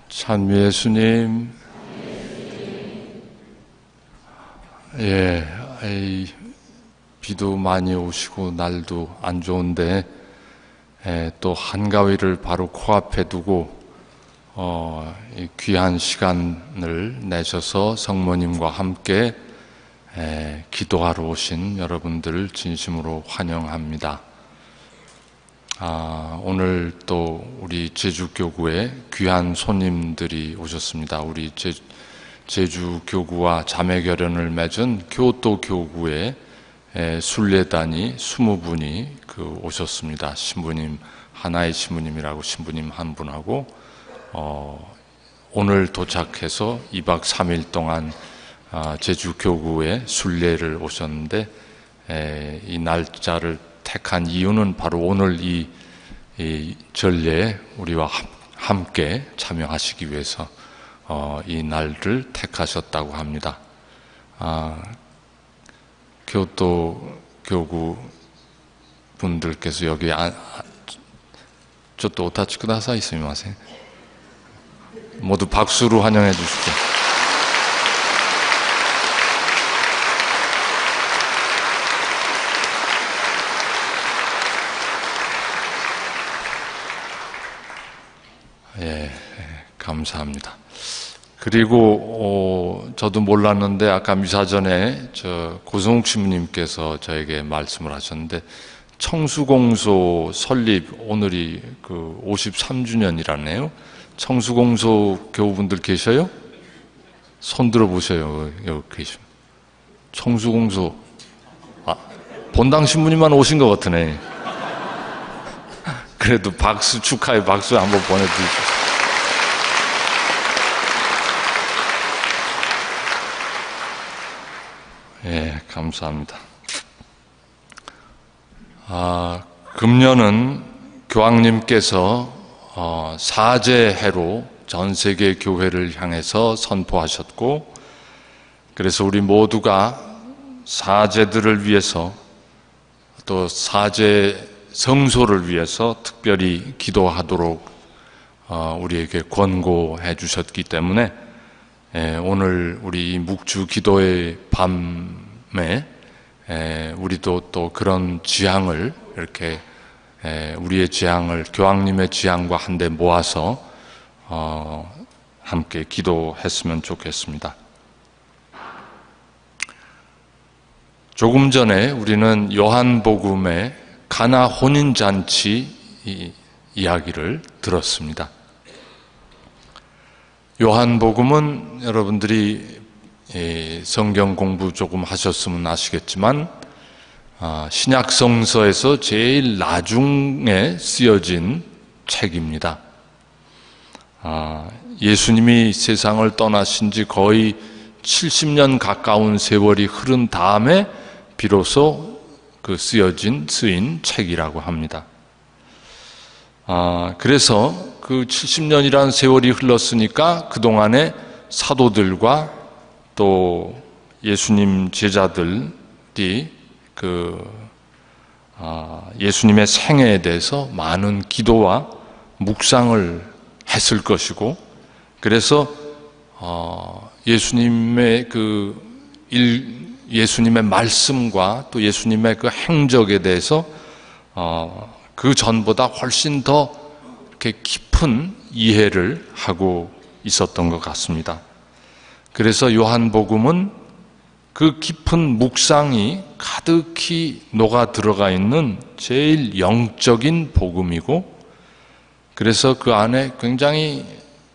참 예수님, 비도 많이 오시고 날도 안 좋은데 또 한가위를 바로 코앞에 두고 이 귀한 시간을 내셔서 성모님과 함께 기도하러 오신 여러분들을 진심으로 환영합니다. 오늘 또 우리 제주교구에 귀한 손님들이 오셨습니다. 우리 제주교구와 자매결연을 맺은 교토교구에 순례단이 20분이 오셨습니다. 신부님, 하나의 신부님이라고 신부님 한 분하고 오늘 도착해서 2박 3일 동안 제주교구에 순례를 오셨는데 이 날짜를 택한 이유는 바로 오늘 이 전례에 우리와 함께 참여하시기 위해서 이 날을 택하셨다고 합니다. 교토 교구 분들께서 여기 저도 오타치 쿠다사이 스미마센. 모두 박수로 환영해 주시죠. 감사합니다. 그리고 저도 몰랐는데 아까 미사 전에 고성욱 신부님께서 저에게 말씀을 하셨는데 청수공소 설립 오늘이 53주년이라네요. 청수공소 교우분들 계셔요? 손 들어보셔요. 여기 계시면. 청수공소 본당 신부님만 오신 것 같으네. 그래도 박수, 축하의 박수 한번 보내드리죠. 감사합니다. 금년은 교황님께서 사제해로 전 세계 교회를 향해서 선포하셨고, 그래서 우리 모두가 사제들을 위해서 또 사제 성소를 위해서 특별히 기도하도록 우리에게 권고해 주셨기 때문에 오늘 우리 묵주 기도의 밤에 우리도 또 그런 지향을 이렇게 우리의 지향을 교황님의 지향과 한데 모아서 함께 기도했으면 좋겠습니다. 조금 전에 우리는 요한복음의 가나 혼인잔치 이야기를 들었습니다. 요한복음은 여러분들이 성경 공부 조금 하셨으면 아시겠지만 신약성서에서 제일 나중에 쓰여진 책입니다. 예수님이 세상을 떠나신 지 거의 70년 가까운 세월이 흐른 다음에 비로소 쓰인 책이라고 합니다. 그래서 그 70년이라는 세월이 흘렀으니까 그동안에 사도들과 또 예수님 제자들이 예수님의 생애에 대해서 많은 기도와 묵상을 했을 것이고, 그래서 예수님의 말씀과 또 예수님의 그 행적에 대해서 그 전보다 훨씬 더 이렇게 깊은 이해를 하고 있었던 것 같습니다. 그래서 요한복음은 그 깊은 묵상이 가득히 녹아 들어가 있는 제일 영적인 복음이고, 그래서 그 안에 굉장히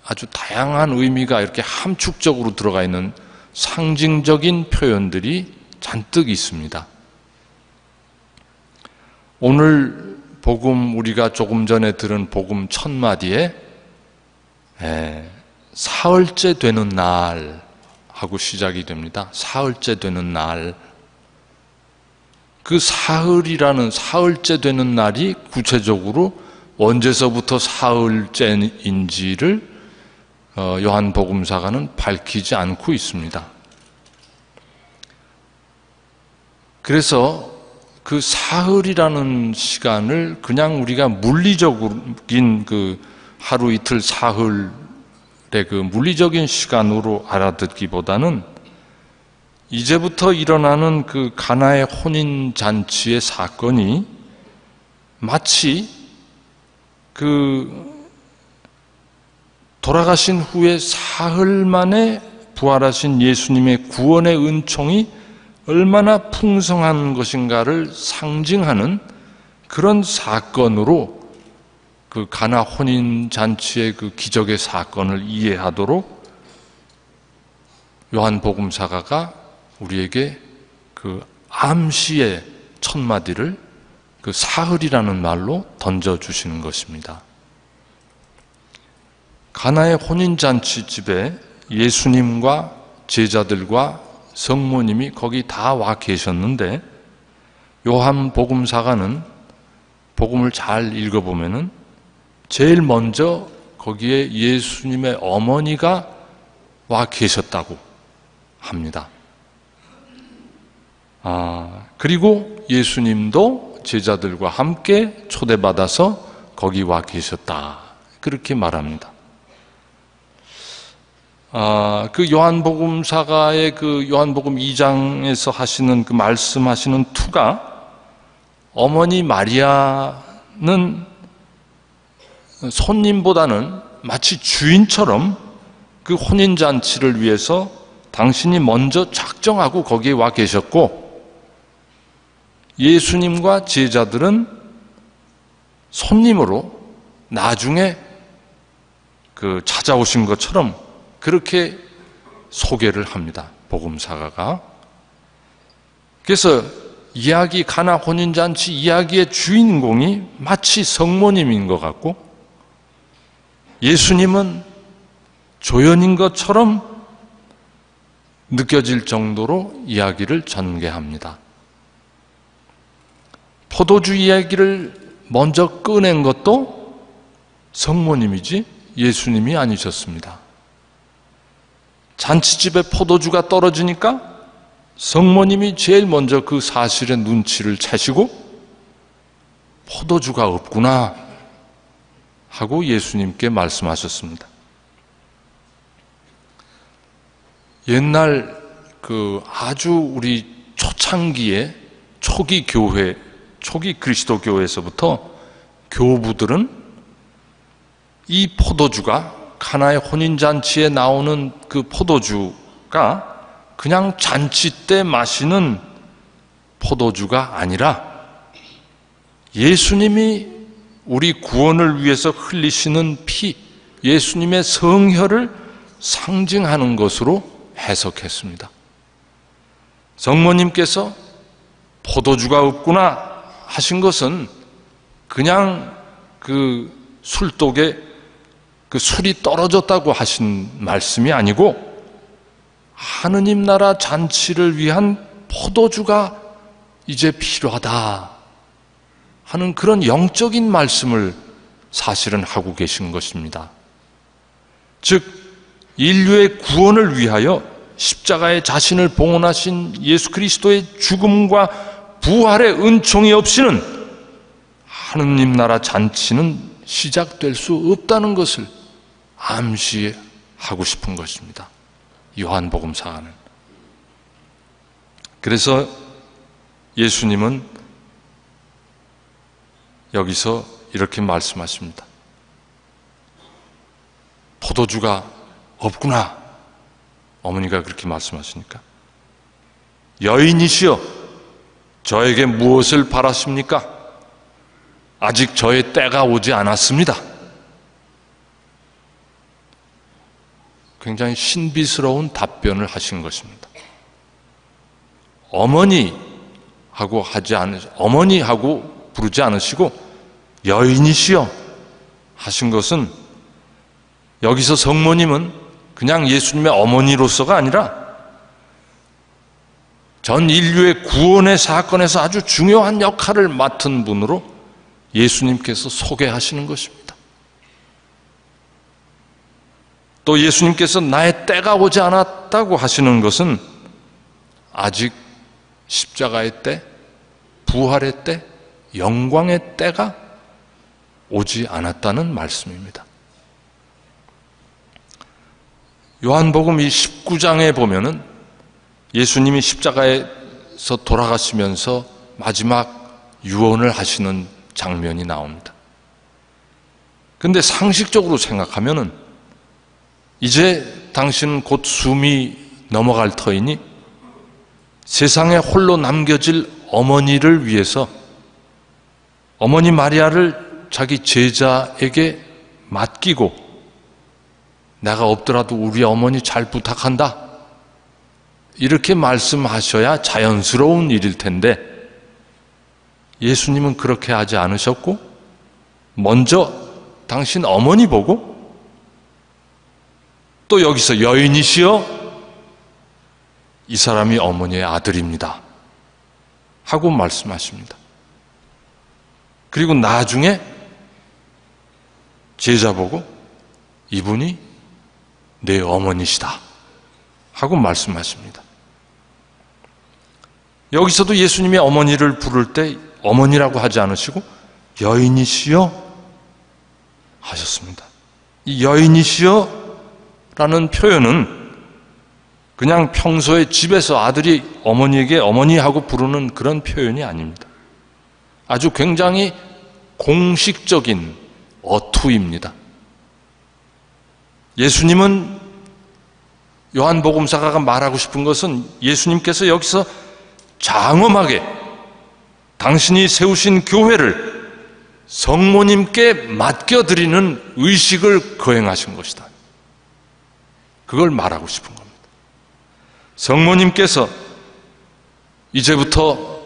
아주 다양한 의미가 이렇게 함축적으로 들어가 있는 상징적인 표현들이 잔뜩 있습니다. 오늘 복음, 우리가 조금 전에 들은 복음 첫 마디에 사흘째 되는 날 하고 시작이 됩니다. 사흘째 되는 날. 그 사흘째 되는 날이 구체적으로 언제서부터 사흘째인지를 요한복음사가는 밝히지 않고 있습니다. 그래서 그 사흘이라는 시간을 그냥 우리가 물리적인 하루 이틀 사흘을 그 물리적인 시간으로 알아듣기보다는 이제부터 일어나는 그 가나의 혼인 잔치의 사건이 마치 그 돌아가신 후에 사흘 만에 부활하신 예수님의 구원의 은총이 얼마나 풍성한 것인가를 상징하는 그런 사건으로 그 가나 혼인 잔치의 그 기적의 사건을 이해하도록 요한복음사가가 우리에게 그 암시의 첫 마디를 그 사흘이라는 말로 던져주시는 것입니다. 가나의 혼인잔치 집에 예수님과 제자들과 성모님이 거기 다 와 계셨는데, 요한복음사가는 복음을 잘 읽어보면은 제일 먼저 거기에 예수님의 어머니가 와 계셨다고 합니다. 그리고 예수님도 제자들과 함께 초대받아서 거기 와 계셨다, 그렇게 말합니다. 그 요한복음사가의 그 요한복음 2장에서 하시는 그 말씀하시는 투가, 어머니 마리아는 손님보다는 마치 주인처럼 그 혼인잔치를 위해서 당신이 먼저 작정하고 거기에 와 계셨고, 예수님과 제자들은 손님으로 나중에 그 찾아오신 것처럼 그렇게 소개를 합니다, 복음사가가. 그래서 이야기, 가나 혼인잔치 이야기의 주인공이 마치 성모님인 것 같고, 예수님은 조연인 것처럼 느껴질 정도로 이야기를 전개합니다. 포도주 이야기를 먼저 꺼낸 것도 성모님이지 예수님이 아니셨습니다. 잔치집에 포도주가 떨어지니까 성모님이 제일 먼저 그 사실의 눈치를 채시고, 포도주가 없구나 하고 예수님께 말씀하셨습니다. 옛날 그 아주 우리 초창기에 초기 교회, 초기 그리스도 교회에서부터 교부들은 이 포도주가, 가나의 혼인잔치에 나오는 그 포도주가 그냥 잔치 때 마시는 포도주가 아니라 예수님이 우리 구원을 위해서 흘리시는 피, 예수님의 성혈을 상징하는 것으로 해석했습니다. 성모님께서 포도주가 없구나 하신 것은 그냥 그 술독에 그 술이 떨어졌다고 하신 말씀이 아니고, 하느님 나라 잔치를 위한 포도주가 이제 필요하다 하는 그런 영적인 말씀을 사실은 하고 계신 것입니다. 즉, 인류의 구원을 위하여 십자가에 자신을 봉헌하신 예수 그리스도의 죽음과 부활의 은총이 없이는 하느님 나라 잔치는 시작될 수 없다는 것을 암시하고 싶은 것입니다, 요한복음사가는. 그래서 예수님은 여기서 이렇게 말씀하십니다. 포도주가 없구나. 어머니가 그렇게 말씀하시니까, 여인이시여, 저에게 무엇을 바라십니까? 아직 저의 때가 오지 않았습니다. 굉장히 신비스러운 답변을 하신 것입니다. 어머니하고 어머니하고 부르지 않으시고 여인이시여 하신 것은, 여기서 성모님은 그냥 예수님의 어머니로서가 아니라 전 인류의 구원의 사건에서 아주 중요한 역할을 맡은 분으로 예수님께서 소개하시는 것입니다. 또 예수님께서 나의 때가 오지 않았다고 하시는 것은 아직 십자가의 때, 부활의 때, 영광의 때가 오지 않았다는 말씀입니다. 요한복음 이 19장에 보면은 예수님이 십자가에서 돌아가시면서 마지막 유언을 하시는 장면이 나옵니다. 근데 상식적으로 생각하면은 이제 당신은 곧 숨이 넘어갈 터이니 세상에 홀로 남겨질 어머니를 위해서 어머니 마리아를 자기 제자에게 맡기고 내가 없더라도 우리 어머니 잘 부탁한다, 이렇게 말씀하셔야 자연스러운 일일 텐데 예수님은 그렇게 하지 않으셨고 먼저 당신 어머니 보고 또 여기서 여인이시여 이 사람이 어머니의 아들입니다 하고 말씀하십니다. 그리고 나중에 제자 보고 이분이 내 어머니시다 하고 말씀하십니다. 여기서도 예수님이 어머니를 부를 때 어머니라고 하지 않으시고 여인이시여 하셨습니다. 이 여인이시여 라는 표현은 그냥 평소에 집에서 아들이 어머니에게 어머니하고 부르는 그런 표현이 아닙니다. 아주 굉장히 공식적인 어투입니다. 예수님은, 요한복음사가가 말하고 싶은 것은 예수님께서 여기서 장엄하게 당신이 세우신 교회를 성모님께 맡겨드리는 의식을 거행하신 것이다, 그걸 말하고 싶은 겁니다. 성모님께서 이제부터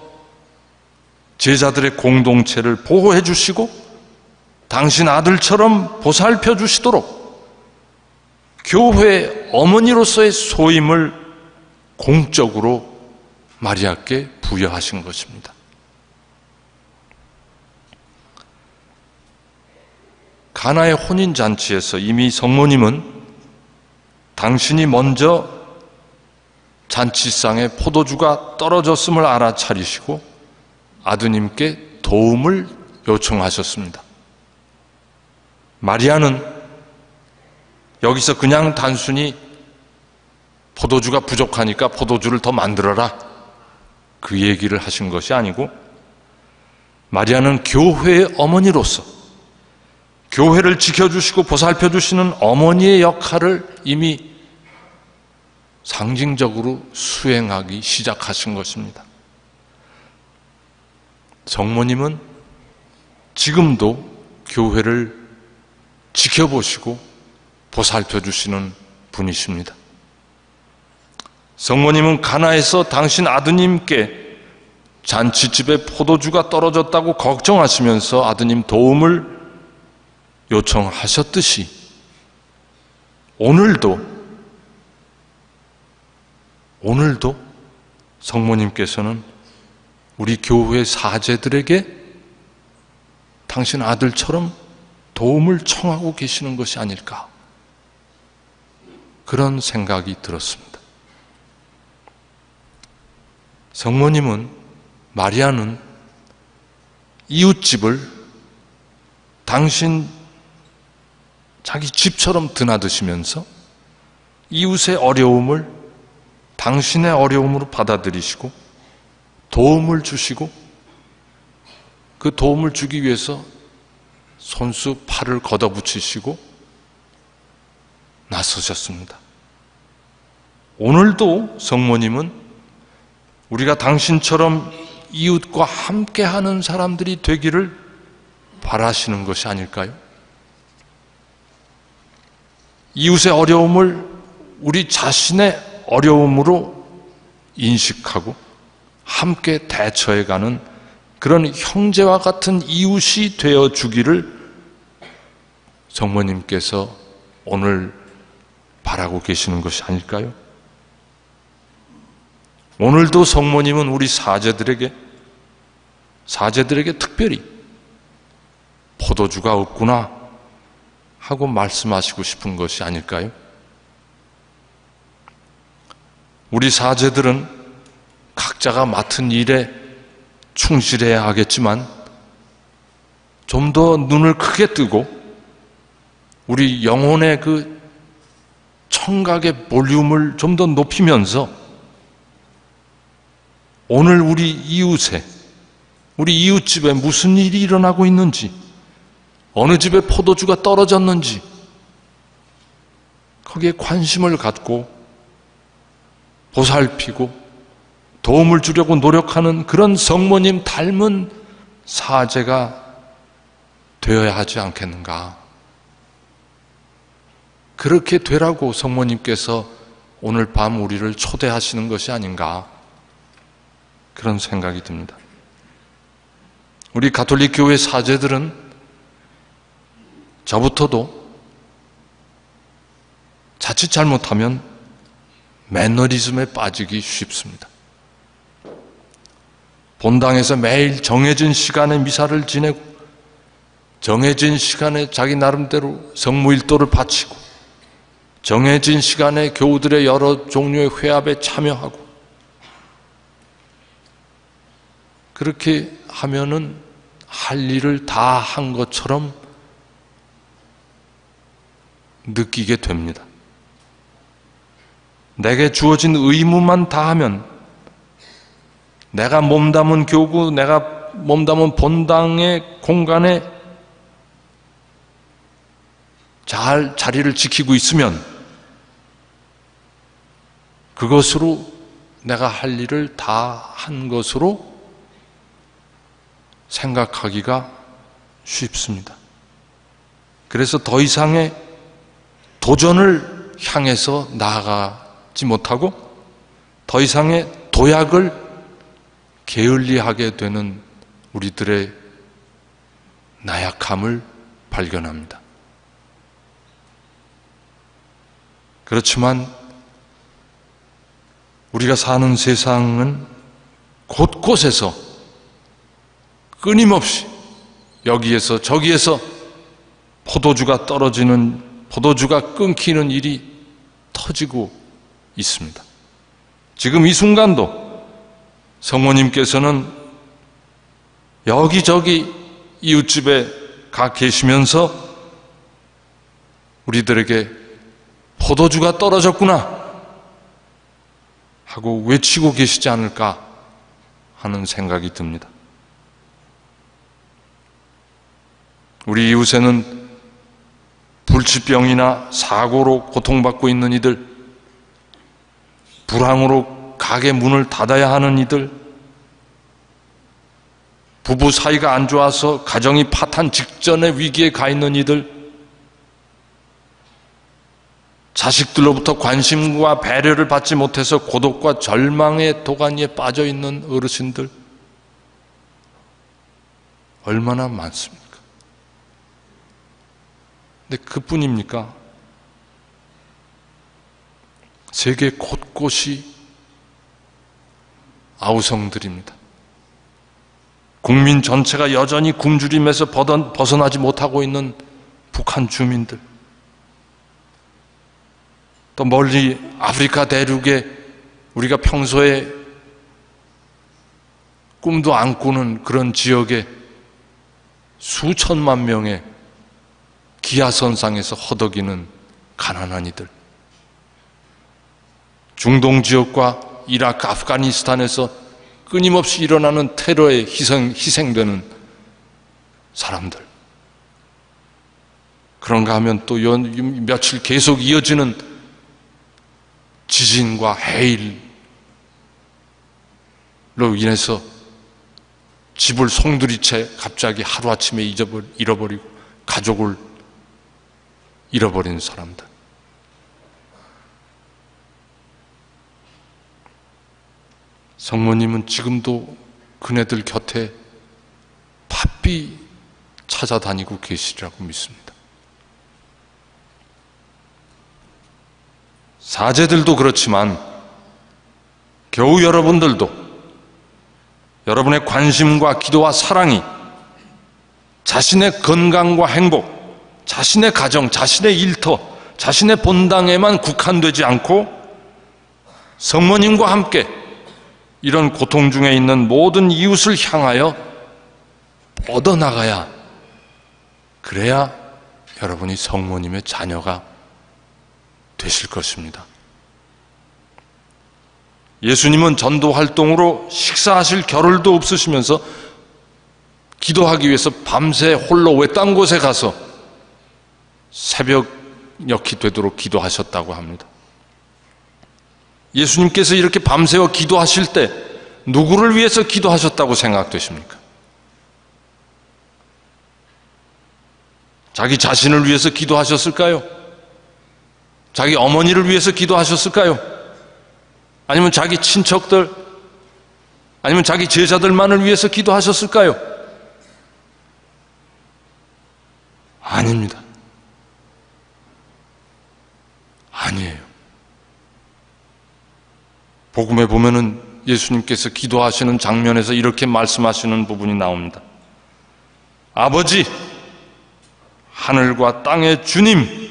제자들의 공동체를 보호해 주시고 당신 아들처럼 보살펴 주시도록 교회 어머니로서의 소임을 공적으로 마리아께 부여하신 것입니다. 가나의 혼인잔치에서 이미 성모님은 당신이 먼저 잔치상에 포도주가 떨어졌음을 알아차리시고 아드님께 도움을 요청하셨습니다. 마리아는 여기서 그냥 단순히 포도주가 부족하니까 포도주를 더 만들어라, 그 얘기를 하신 것이 아니고 마리아는 교회의 어머니로서 교회를 지켜주시고 보살펴주시는 어머니의 역할을 이미 상징적으로 수행하기 시작하신 것입니다. 성모님은 지금도 교회를 지켜보시고 보살펴주시는 분이십니다. 성모님은 가나에서 당신 아드님께 잔치집에 포도주가 떨어졌다고 걱정하시면서 아드님 도움을 요청하셨듯이 오늘도 성모님께서는 우리 교회 사제들에게 당신 아들처럼 도움을 청하고 계시는 것이 아닐까, 그런 생각이 들었습니다. 성모님은, 마리아는 이웃집을 당신 자기 집처럼 드나드시면서 이웃의 어려움을 당신의 어려움으로 받아들이시고 도움을 주시고 그 도움을 주기 위해서 손수 팔을 걷어붙이시고 나서셨습니다. 오늘도 성모님은 우리가 당신처럼 이웃과 함께하는 사람들이 되기를 바라시는 것이 아닐까요? 이웃의 어려움을 우리 자신의 어려움으로 인식하고 함께 대처해가는 그런 형제와 같은 이웃이 되어주기를 성모님께서 오늘 바라고 계시는 것이 아닐까요? 오늘도 성모님은 우리 사제들에게 특별히 포도주가 없구나 하고 말씀하시고 싶은 것이 아닐까요? 우리 사제들은 각자가 맡은 일에 충실해야 하겠지만 좀 더 눈을 크게 뜨고 우리 영혼의 그 청각의 볼륨을 좀 더 높이면서 오늘 우리 이웃에, 우리 이웃집에 무슨 일이 일어나고 있는지, 어느 집에 포도주가 떨어졌는지 거기에 관심을 갖고 보살피고 도움을 주려고 노력하는 그런 성모님 닮은 사제가 되어야 하지 않겠는가. 그렇게 되라고 성모님께서 오늘 밤 우리를 초대하시는 것이 아닌가, 그런 생각이 듭니다. 우리 가톨릭 교회 사제들은 저부터도 자칫 잘못하면 매너리즘에 빠지기 쉽습니다. 본당에서 매일 정해진 시간에 미사를 지내고 정해진 시간에 자기 나름대로 성무일도를 바치고 정해진 시간에 교우들의 여러 종류의 회합에 참여하고, 그렇게 하면은 할 일을 다 한 것처럼 느끼게 됩니다. 내게 주어진 의무만 다하면, 내가 몸담은 교구, 내가 몸담은 본당의 공간에 잘 자리를 지키고 있으면 그것으로 내가 할 일을 다 한 것으로 생각하기가 쉽습니다. 그래서 더 이상의 도전을 향해서 나아가지 못하고 더 이상의 도약을 게을리하게 되는 우리들의 나약함을 발견합니다. 그렇지만 우리가 사는 세상은 곳곳에서 끊임없이 여기에서 저기에서 포도주가 떨어지는, 포도주가 끊기는 일이 터지고 있습니다. 지금 이 순간도 성모님께서는 여기저기 이웃집에 가 계시면서 우리들에게 포도주가 떨어졌구나 하고 외치고 계시지 않을까 하는 생각이 듭니다. 우리 이웃에는 불치병이나 사고로 고통받고 있는 이들, 불황으로 가게 문을 닫아야 하는 이들, 부부 사이가 안 좋아서 가정이 파탄 직전의 위기에 가 있는 이들, 자식들로부터 관심과 배려를 받지 못해서 고독과 절망의 도가니에 빠져 있는 어르신들, 얼마나 많습니까? 근데 그뿐입니까? 세계 곳곳이 아우성들입니다. 국민 전체가 여전히 굶주림에서 벗어나지 못하고 있는 북한 주민들, 또 멀리 아프리카 대륙에 우리가 평소에 꿈도 안 꾸는 그런 지역에 수천만 명의 기아선상에서 허덕이는 가난한 이들, 중동 지역과 이라크, 아프가니스탄에서 끊임없이 일어나는 테러에 희생되는 사람들, 그런가 하면 또 며칠 계속 이어지는 지진과 해일로 인해서 집을 송두리 채 갑자기 하루아침에 잃어버리고 가족을 잃어버린 사람들, 성모님은 지금도 그네들 곁에 바삐 찾아다니고 계시리라고 믿습니다. 사제들도 그렇지만 교우 여러분들도 여러분의 관심과 기도와 사랑이 자신의 건강과 행복, 자신의 가정, 자신의 일터, 자신의 본당에만 국한되지 않고 성모님과 함께 이런 고통 중에 있는 모든 이웃을 향하여 뻗어나가야, 그래야 여러분이 성모님의 자녀가 되실 것입니다. 예수님은 전도 활동으로 식사하실 겨를도 없으시면서 기도하기 위해서 밤새 홀로 외딴 곳에 가서 새벽녘이 되도록 기도하셨다고 합니다. 예수님께서 이렇게 밤새워 기도하실 때 누구를 위해서 기도하셨다고 생각되십니까? 자기 자신을 위해서 기도하셨을까요? 자기 어머니를 위해서 기도하셨을까요? 아니면 자기 친척들, 아니면 자기 제자들만을 위해서 기도하셨을까요? 아닙니다. 아니에요. 복음에 보면은 예수님께서 기도하시는 장면에서 이렇게 말씀하시는 부분이 나옵니다. 아버지, 하늘과 땅의 주님,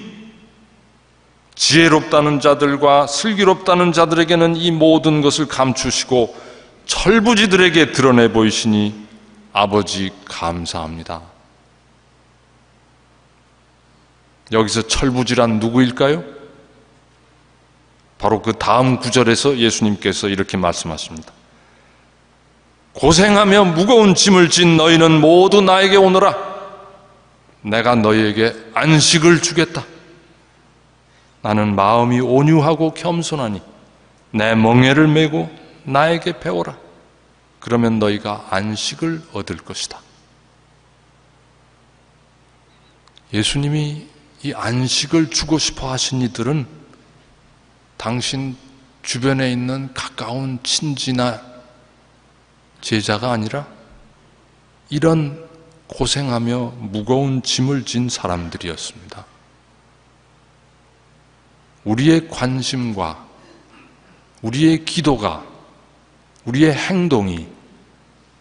지혜롭다는 자들과 슬기롭다는 자들에게는 이 모든 것을 감추시고 철부지들에게 드러내 보이시니 아버지 감사합니다. 여기서 철부지란 누구일까요? 바로 그 다음 구절에서 예수님께서 이렇게 말씀하십니다. 고생하며 무거운 짐을 진 너희는 모두 나에게 오너라. 내가 너희에게 안식을 주겠다. 나는 마음이 온유하고 겸손하니 내 멍에를 메고 나에게 배워라. 그러면 너희가 안식을 얻을 것이다. 예수님이 이 안식을 주고 싶어 하신 이들은 당신 주변에 있는 가까운 친지나 제자가 아니라 이런 고생하며 무거운 짐을 진 사람들이었습니다. 우리의 관심과 우리의 기도가, 우리의 행동이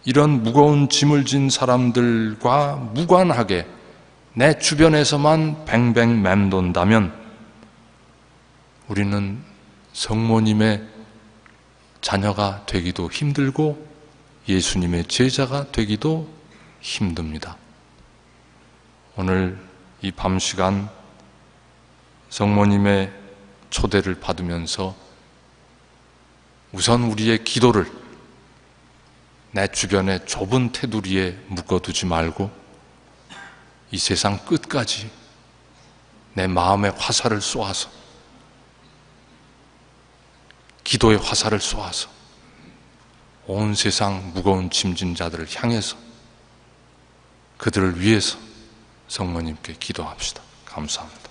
이런 무거운 짐을 진 사람들과 무관하게 내 주변에서만 뱅뱅 맴돈다면 우리는 성모님의 자녀가 되기도 힘들고 예수님의 제자가 되기도 힘듭니다. 오늘 이 밤 시간 성모님의 초대를 받으면서 우선 우리의 기도를 내 주변의 좁은 테두리에 묶어두지 말고 이 세상 끝까지 내 마음의 화살을 쏘아서, 기도의 화살을 쏘아서 온 세상 무거운 짐진 자들을 향해서 그들을 위해서 성모님께 기도합시다. 감사합니다.